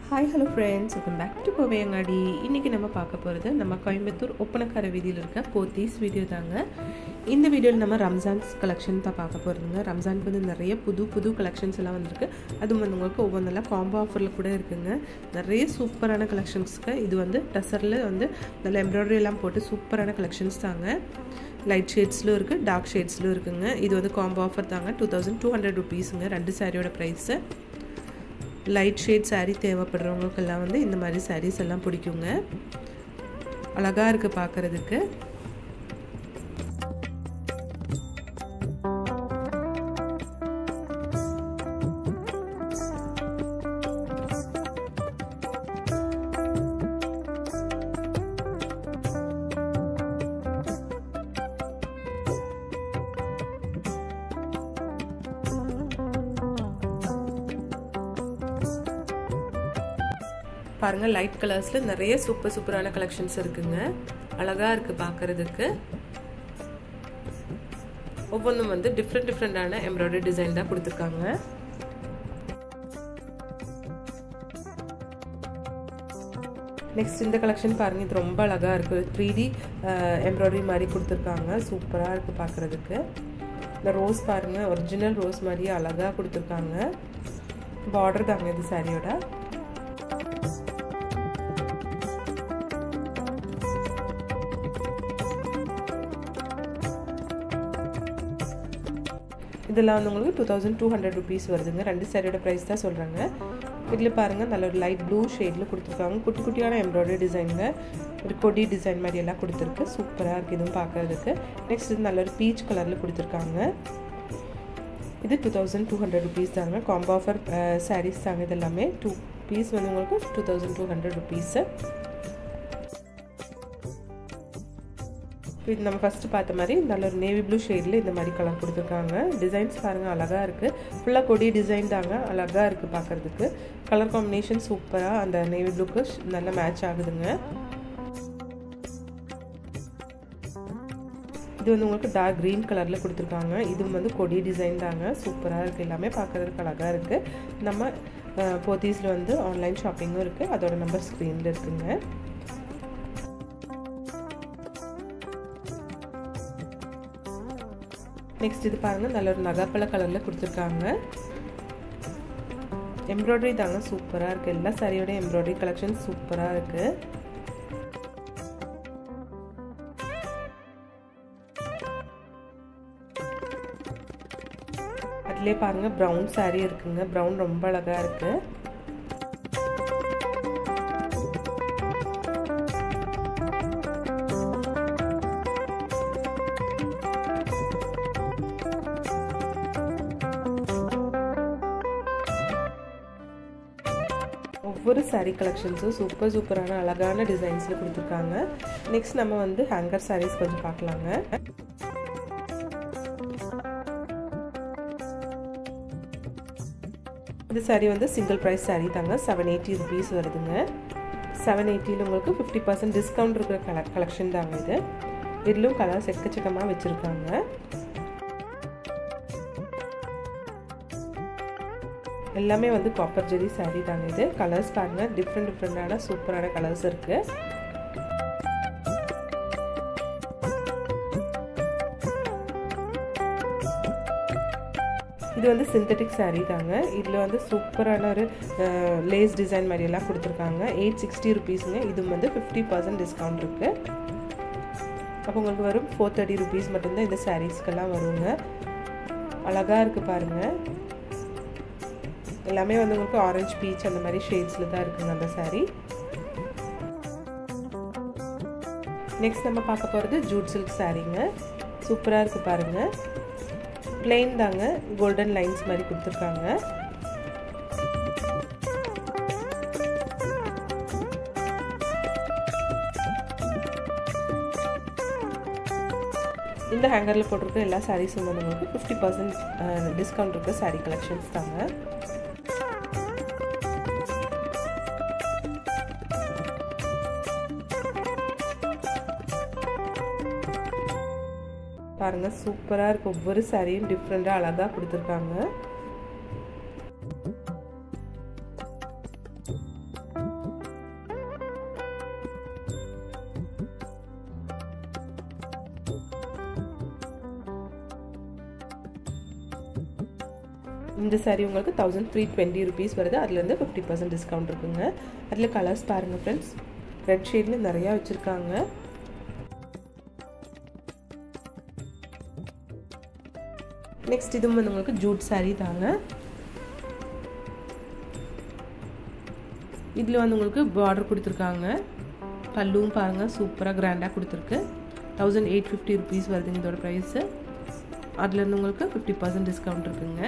Hi hello friends, welcome back to Kovaiangadi. இன்றைக்கி நம்ம பார்க்க போகிறது நம்ம கோயம்புத்தூர் ஒப்பனக்கார வீதியில் இருக்க போத்தீஸ் வீடியோ தாங்க. இந்த வீடியோவில் நம்ம ரம்ஜான்ஸ் கலெக்ஷன் தான் பார்க்க போகிறதுங்க. ரம்ஜானுக்கு வந்து நிறைய புது கலெக்ஷன்ஸ் எல்லாம் வந்திருக்கு. அதுவும் வந்து உங்களுக்கு ஒவ்வொன்றெல்லாம் காம்போ ஆஃபரில் கூட இருக்குங்க. நிறைய சூப்பரான கலெக்ஷன்ஸ்க்கு இது வந்து டசரில் வந்து நல்ல எம்ப்ராய்டரி எல்லாம் போட்டு சூப்பரான கலெக்ஷன்ஸ் தாங்க. லைட் ஷேட்ஸ்லும் இருக்குது, டார்க் ஷேட்ஸ்லும் இருக்குங்க. இது வந்து காம்போ ஆஃபர் தாங்க. 2200 rupeesங்க ரெண்டு சாரியோட ப்ரைஸு. லைட் ஷேட் சாரீ தேவைப்படுறவங்களுக்கெல்லாம் வந்து இந்த மாதிரி சாரீஸ் எல்லாம் பிடிக்குங்க. அழகாக இருக்குது பார்க்குறதுக்கு. பாருங்கள், லைட் கலர்ஸில் நிறைய சூப்பரான கலெக்ஷன்ஸ் இருக்குங்க. அழகாக இருக்குது பார்க்குறதுக்கு. ஒவ்வொன்றும் வந்து டிஃப்ரெண்டான எம்ப்ராய்டரி டிசைன் தான் கொடுத்துருக்காங்க. நெக்ஸ்ட் இந்த கலெக்ஷன் பாருங்கள், இது ரொம்ப அழகாக இருக்குது. 3D எம்ப்ராய்டரி மாதிரி கொடுத்துருக்காங்க. சூப்பராக இருக்குது பார்க்குறதுக்கு. இந்த ரோஸ் பாருங்கள், ஒரிஜினல் ரோஸ் மாதிரியே அழகாக கொடுத்துருக்காங்க. பார்டர் தாங்க இது சாரியோட. இதெல்லாம் வந்து உங்களுக்கு 2200 rupees வருதுங்க. ரெண்டு சாரியோட ப்ரைஸ் தான் சொல்கிறாங்க. இதில் பாருங்கள், நல்ல ஒரு லைட் ப்ளூ ஷேடில் கொடுத்துருக்காங்க. குட்டியான எம்ப்ராய்டரி டிசைனுங்க. ஒரு கொடி டிசைன் மாதிரி எல்லாம் கொடுத்துருக்கு. சூப்பராக இருக்குது இதுவும் பார்க்குறதுக்கு. நெக்ஸ்ட் இது நல்ல ஒரு பீச் கலரில் கொடுத்துருக்காங்க. இது 2200 rupees தாங்க. காம்போ ஆஃபர் சாரீஸ் தாங்க. இது எல்லாமே 2 பீஸ் வந்து உங்களுக்கு 2200 rupees. இது நம்ம ஃபஸ்ட்டு பார்த்த மாதிரி நல்ல ஒரு நேவி ப்ளூ ஷேடில் இந்த மாதிரி கலர் கொடுத்துருக்காங்க. டிசைன்ஸ் பாருங்கள், அழகாக இருக்குது. ஃபுல்லாக கொடி டிசைன் தாங்க. அழகாக இருக்குது பார்க்குறதுக்கு. கலர் காம்பினேஷன் சூப்பராக அந்த நேவி ப்ளூக்கு நல்லா மேட்ச் ஆகுதுங்க. இது வந்து உங்களுக்கு டார்க் க்ரீன் கலரில் கொடுத்துருக்காங்க. இதுவும் வந்து கொடி டிசைன் தாங்க. சூப்பராக இருக்குது. எல்லாமே பார்க்குறதுக்கு அழகாக இருக்குது. நம்ம போத்தீஸில் வந்து ஆன்லைன் ஷாப்பிங்கும் இருக்குது. அதோட நம்பர் ஸ்க்ரீனில் இருக்குங்க. நெக்ஸ்ட் இது பாருங்கள், நல்ல ஒரு நகைப்பழ கலரில் கொடுத்துருக்காங்க. எம்ப்ராய்டரி தாங்க. சூப்பராக இருக்குது. எல்லா சாரியோட எம்ப்ராய்டரி கலெக்ஷன் சூப்பராக இருக்குது. அதிலே பாருங்கள், ப்ரௌன் சாரி இருக்குங்க. ப்ரௌன் ரொம்ப அழகாக இருக்குது. ஒவ்வொரு சாரீ கலெக்ஷன்ஸும் சூப்பரான அழகான டிசைன்ஸில் கொடுத்துருக்காங்க. நெக்ஸ்ட் நம்ம வந்து ஹேங்கர் சாரீஸ் கொஞ்சம் பார்க்கலாங்க. இந்த சாரீ வந்து சிங்கிள் ப்ரைஸ் சாரீ தாங்க. 780 rupees வருதுங்க. 780 உங்களுக்கு 50% டிஸ்கவுண்ட் இருக்கிற கலெக்ஷன் தாங்க இது. இதிலும் கலர்ஸ் எக்கச்சக்கமாக வச்சுருக்காங்க. எல்லாமே வந்து காப்பர் ஜெரி சாரீ தாங்க இது. கலர்ஸ் பாருங்கள், டிஃப்ரெண்டான சூப்பரான கலர்ஸ் இருக்குது. இது வந்து சிந்தட்டிக் சாரீ தாங்க. இதில் வந்து சூப்பரான ஒரு லேஸ் டிசைன் மாதிரி எல்லாம் கொடுத்துருக்காங்க. 860 rupeesங்க. இது வந்து 50% டிஸ்கவுண்ட் இருக்குது. அப்போ உங்களுக்கு வரும் 430 rupees மட்டும்தான் இந்த சாரீஸ்க்கெல்லாம் வருங்க. அழகாக இருக்குது பாருங்கள். எல்லாமே வந்து உங்களுக்கு ஆரஞ்சு பீச் அந்த மாதிரி ஷேட்ஸில் தான் இருக்குங்க அந்த சாரீ. நெக்ஸ்ட் நம்ம பார்க்க போகிறது ஜூட் சில்க் சாரீங்க. சூப்பராக இருக்குது பாருங்கள். பிளெயின் தாங்க. கோல்டன் லைன்ஸ் மாதிரி கொடுத்துருக்காங்க. இந்த ஹேங்கரில் போட்டிருக்க எல்லா சாரீஸும் வந்து உங்களுக்கு 50% டிஸ்கவுண்ட் இருக்க சாரீ கலெக்ஷன்ஸ் தாங்க. பாருங்க, சூப்பரா இருக்கு. ஒவ்வொரு சாரியும் டிஃபரெண்டா அழகா கொடுத்திருக்காங்க. இந்த saree உங்களுக்கு 1320 rupees வருது. அதுலேருந்து 50% டிஸ்கவுண்ட் இருக்குங்க. அதில் கலர்ஸ் பாருங்கள் ஃப்ரெண்ட்ஸ். ரெட் ஷேடில் நிறையா வச்சுருக்காங்க. நெக்ஸ்ட் இதுவும் வந்து உங்களுக்கு ஜூட் saree தாங்க. இதில் வந்து உங்களுக்கு பார்டர் கொடுத்துருக்காங்க. பல்லுவும் பாருங்கள் சூப்பராக கிராண்டாக கொடுத்துருக்கு. 1850 rupees வருதுங்க இதோட ப்ரைஸு. அதுலேருந்து உங்களுக்கு 50% டிஸ்கவுண்ட் இருக்குங்க.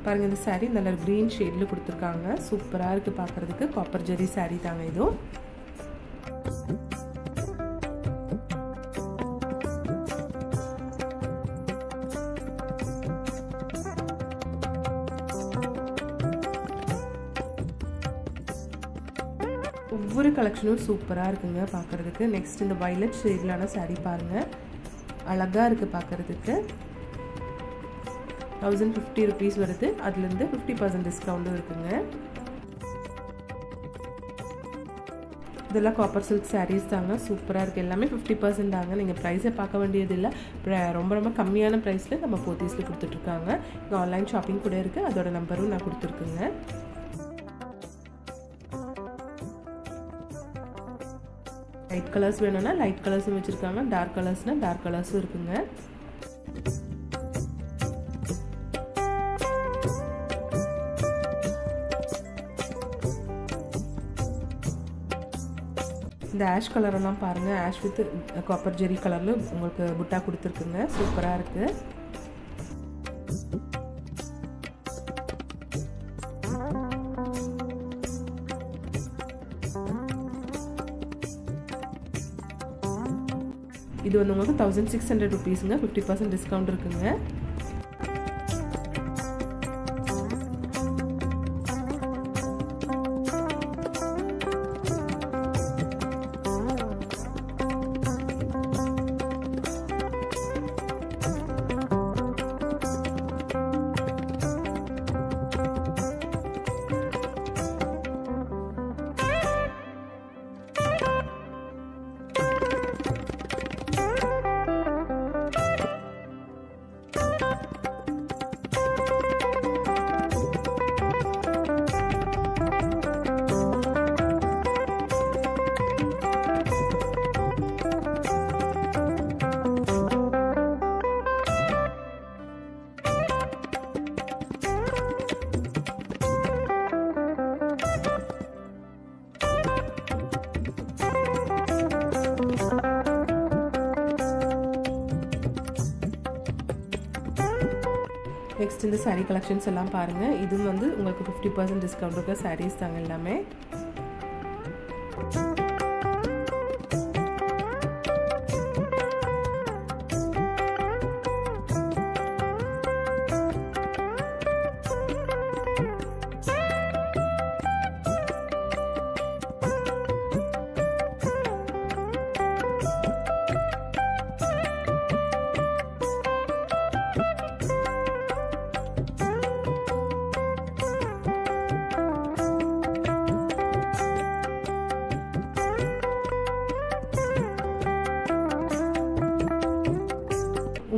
பாருங்க இந்த saree நல்ல க்ரீன் ஷேடில் கொடுத்துருக்காங்க. சூப்பராக இருக்குது பார்க்குறதுக்கு. காப்பர் ஜெரி saree தாங்க இதுவும். ஒவ்வொரு கலெக்ஷனும் சூப்பராக இருக்குங்க பார்க்குறதுக்கு. நெக்ஸ்ட் இந்த வயலட் ஷேட்லான saree பாருங்கள். அழகாக இருக்குது பார்க்குறதுக்கு. 1050 rupees வருது. அதுலேருந்து 50% டிஸ்கவுண்ட்டும் இருக்குங்க. இதெல்லாம் காப்பர் சில்க் சாரீஸ் தாங்க. சூப்பராக இருக்குது. எல்லாமே 50% தாங்க. நீங்கள் ப்ரைஸை பார்க்க வேண்டியது இல்லை. ரொம்ப ரொம்ப கம்மியான ப்ரைஸில் நம்ம போத்தீஸில் கொடுத்துட்ருக்காங்க. இங்கே ஆன்லைன் ஷாப்பிங் கூட இருக்குது. அதோட நம்பரும் நான் கொடுத்துருக்குங்க. லைட் கலர்ஸ் வேணும்னா லைட் கலர்ஸும் வச்சுருக்காங்க. டார்க் கலர்ஸ்னால் டார்க் கலர்ஸும் இருக்குங்க. இந்த ஆஷ் கலரெல்லாம் பாருங்கள். ஆஷ் வித் காப்பர் ஜெரி கலரில் உங்களுக்கு புட்டா கொடுத்துருக்குங்க. சூப்பராக இருக்குது. இது வந்து உங்களுக்கு 1600 rupeesங்க. 50% டிஸ்கவுண்ட் இருக்குங்க. நெக்ஸ்ட் இந்த saree கலெக்ஷன்ஸ் எல்லாம் பாருங்கள். இதுவும் வந்து உங்களுக்கு 50% டிஸ்கவுண்ட் இருக்க சாரீஸ் தாங்க எல்லாமே.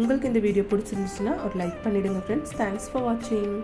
உங்களுக்கு இந்த வீடியோ பிடிச்சிருந்துச்சுன்னா ஒரு லைக் பண்ணிடுங்க ஃப்ரெண்ட்ஸ். தேங்க்ஸ் ஃபார் வாட்சிங்.